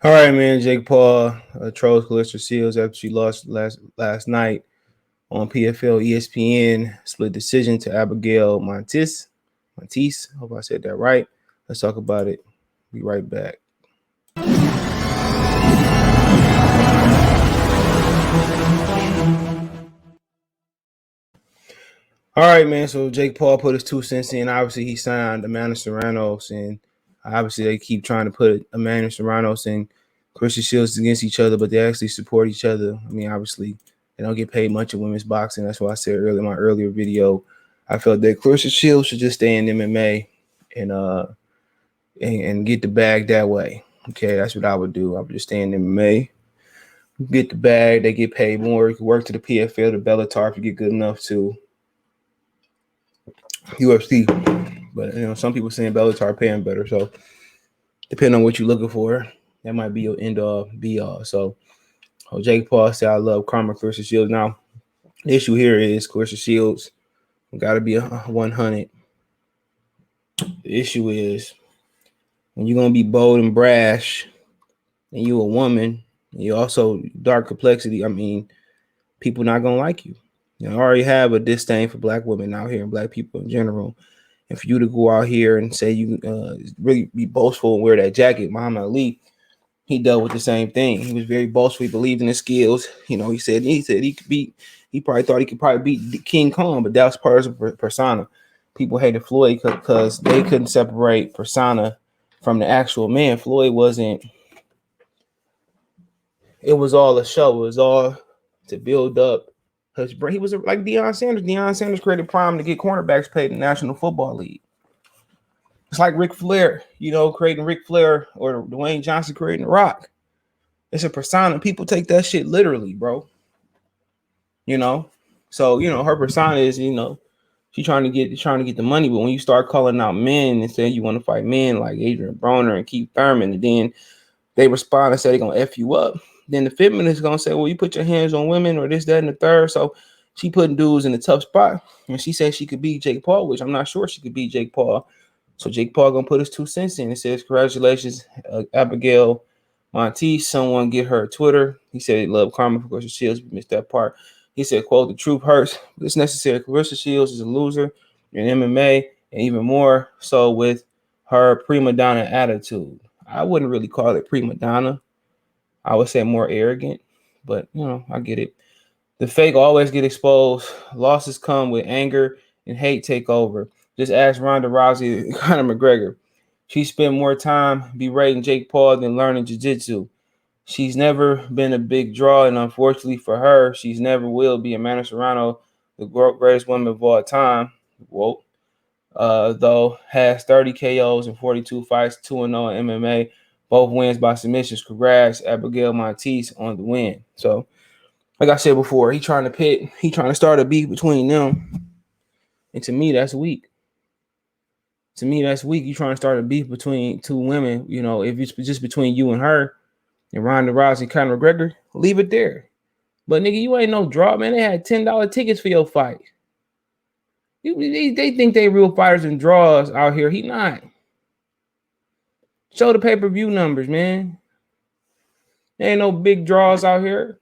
All right, man. Jake Paul trolls Claressa Shields after she lost last night on PFL ESPN. Split decision to Abigail Montis. Montis. Hope I said that right. Let's talk about it. Be right back. All right, man. So Jake Paul put his 2 cents in. Obviously, he signed Amanda Serranos, and obviously they keep trying to put Amanda Serranos and Claressa Shields against each other, but they actually support each other. I mean, obviously, they don't get paid much in women's boxing. That's why I said earlier in my earlier video, I felt that Claressa Shields should just stay in MMA and get the bag that way. Okay, that's what I would do. I would just stay in MMA, get the bag. They get paid more. You can work to the PFL, the Bellator if you get good enough to UFC. But some people saying Bellator paying better. So depending on what you're looking for, that might be your end all be all. So Jake Paul said, "I love Karma Claressa Shields." Now the issue here is Claressa Shields got to be 100. The issue is when you're gonna be bold and brash, and you a woman, and you also dark complexity. I mean, people not gonna like you. You know, I already have a disdain for black women out here and black people in general. And for you to go out here and say you really be boastful and wear that jacket, Muhammad Ali, he dealt with the same thing. He was very boastful. He believed in his skills. You know, he said he could beat. He probably thought he could probably beat King Kong, but that was part of his persona. People hated Floyd because they couldn't separate persona from the actual man. Floyd wasn't. It was all a show. It was all to build up. He was like Deion Sanders. Deion Sanders created Prime to get cornerbacks paid in the National Football League. It's like Ric Flair, creating Ric Flair, or Dwayne Johnson creating The Rock. It's a persona. People take that shit literally, bro. So her persona is, she's trying to get the money. But when you start calling out men and saying you want to fight men like Adrian Broner and Keith Thurman, and then they respond and say they're gonna F you up, then the feminist is gonna say, well, you put your hands on women or this, that, and the third. So she putting dudes in a tough spot. And she said she could beat Jake Paul, which I'm not sure she could beat Jake Paul. So Jake Paul gonna put his 2 cents in. It says, congratulations, Abigail Monteith. Someone get her Twitter. He said he loved Karma for Claressa Shields. We missed that part. He said, quote, the truth hurts, but it's necessary. Claressa Shields is a loser in MMA, and even more so with her prima donna attitude. I wouldn't really call it prima donna. I would say more arrogant, but I get it. The fake always get exposed. Losses come with anger and hate take over. Just ask Ronda Rousey and Conor McGregor. She spent more time berating Jake Paul than learning jiu-jitsu. She's never been a big draw, and unfortunately for her, she's never will be. Amanda Serrano, the greatest woman of all time, though has 30 KOs and 42 fights, 2-0 in MMA, both wins by submissions. Congrats, Abigail Monteith on the win. So, like I said before, he trying to start a beef between them. And to me, that's weak. You trying to start a beef between two women, if it's just between you and her and Ronda Rousey and Conor McGregor, leave it there. But nigga, you ain't no draw, man. They had $10 tickets for your fight. They think they real fighters and draws out here. He not. Show the pay-per-view numbers, man. There ain't no big draws out here.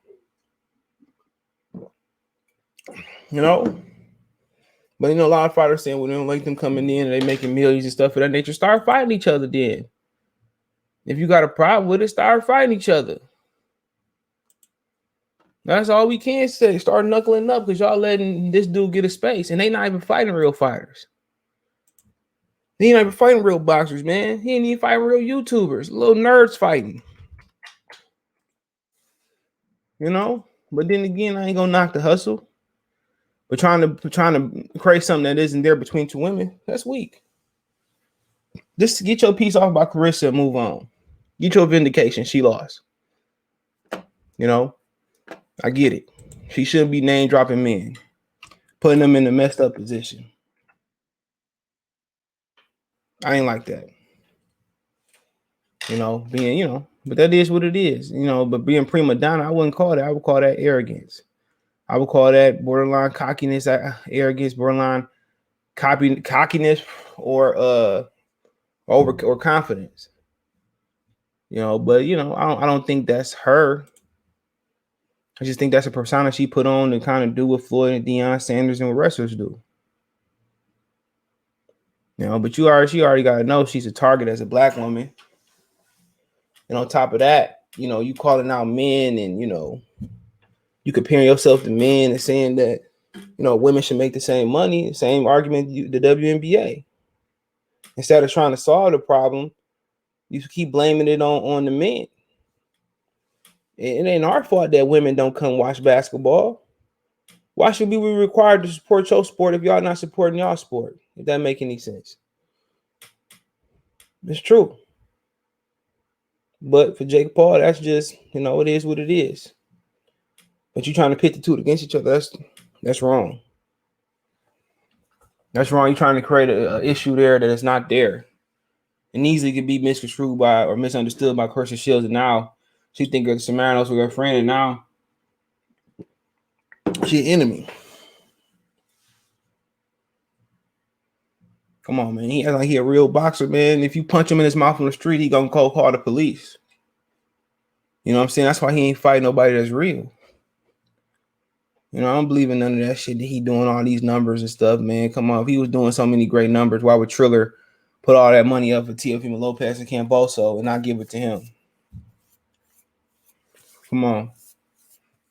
But a lot of fighters saying, well, they don't like them coming in and they making millions and stuff of that nature. Start fighting each other then. If you got a problem with it, start fighting each other. That's all we can say. Start knuckling up because y'all letting this dude get a space. And they not even fighting real fighters. He ain't even fighting real boxers, man. He ain't even fighting real YouTubers. Little nerds fighting. But then again, I ain't gonna knock the hustle. But trying to create something that isn't there between two women, that's weak. Just get your piece off by Claressa and move on. Get your vindication. She lost. I get it. She shouldn't be name dropping men, putting them in a messed up position. I ain't like that. But that is what it is. But being prima donna, I wouldn't call that. I would call that arrogance. I would call that borderline cockiness, arrogance, borderline cockiness, or confidence. But I don't think that's her. I just think that's a persona she put on to kind of do what Floyd and Deion Sanders and what wrestlers do. But she already got to know she's a target as a black woman. And on top of that, you calling out men and, you comparing yourself to men and saying that, women should make the same money, same argument, the WNBA. Instead of trying to solve the problem, you keep blaming it on the men. It ain't our fault that women don't come watch basketball. Why should we be required to support your sport if y'all not supporting y'all sport? If that make any sense. It's true. But for Jake Paul, that's just, it is what it is. But you trying to pit the two against each other, that's wrong. That's wrong. You're trying to create an issue there that is not there. It easily could be misconstrued by or misunderstood by Claressa Shields, and now she think of Samarinos with her friend, and now she an enemy. Come on, man. He acts like he a real boxer, man. If you punch him in his mouth on the street, he gonna call the police. You know what I'm saying? That's why he ain't fighting nobody that's real. I don't believe in none of that shit that he doing all these numbers and stuff, man. Come on. If he was doing so many great numbers, why would Triller put all that money up for Teofimo Lopez and Camboso and not give it to him? Come on.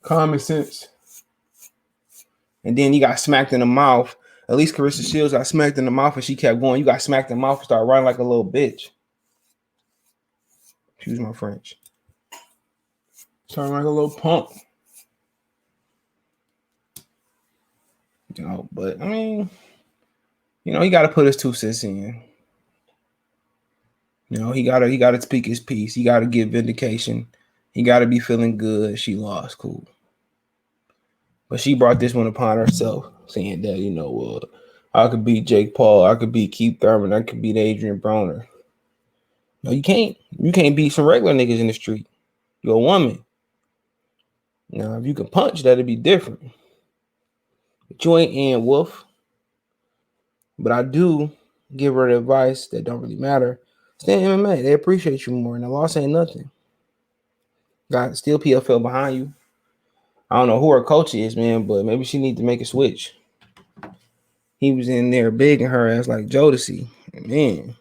Common sense. And then you got smacked in the mouth. At least Claressa Shields got smacked in the mouth and she kept going. You got smacked in the mouth and started running like a little bitch. Excuse my French. Started like a little punk. But I mean, he got to put his 2 cents in. He gotta speak his piece. He got to give vindication. He got to be feeling good. She lost, cool. But she brought this one upon herself, saying that I could beat Jake Paul, I could beat Keith Thurman, I could beat Adrian Broner. No, you can't. You can't beat some regular niggas in the street. You're a woman. Now, if you can punch, that'd be different. But you ain't Ann Wolf. But I do give her the advice that don't really matter. Stay in MMA. They appreciate you more. And the loss ain't nothing. Got still PFL behind you. I don't know who her coach is, man, but maybe she need to make a switch. He was in there begging her ass like Jodeci. Man.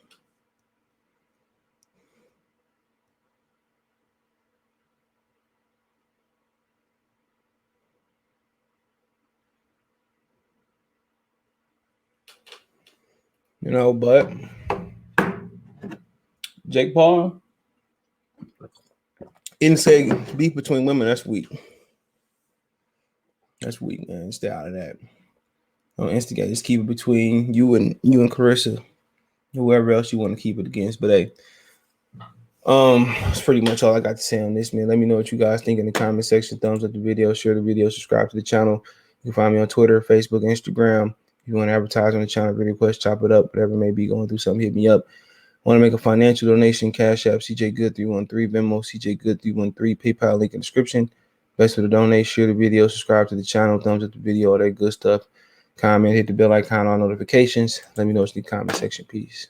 But Jake Paul didn't say beef between women. That's weak. That's weak, man. Stay out of that. Don't instigate. Just keep it between you and Claressa. Whoever else you want to keep it against. But hey, that's pretty much all I got to say on this, man. Let me know what you guys think in the comment section. Thumbs up the video, share the video, subscribe to the channel. You can find me on Twitter, Facebook, Instagram. If you want to advertise on the channel, video request, chop it up, whatever it may be, going through something, hit me up. Want to make a financial donation? Cash App, CJ Good 313, Venmo, CJ Good 313, PayPal link in the description. Best for the donate, share the video, subscribe to the channel, thumbs up the video, all that good stuff. Comment, hit the bell icon on notifications. Let me know what's in the comment section. Peace.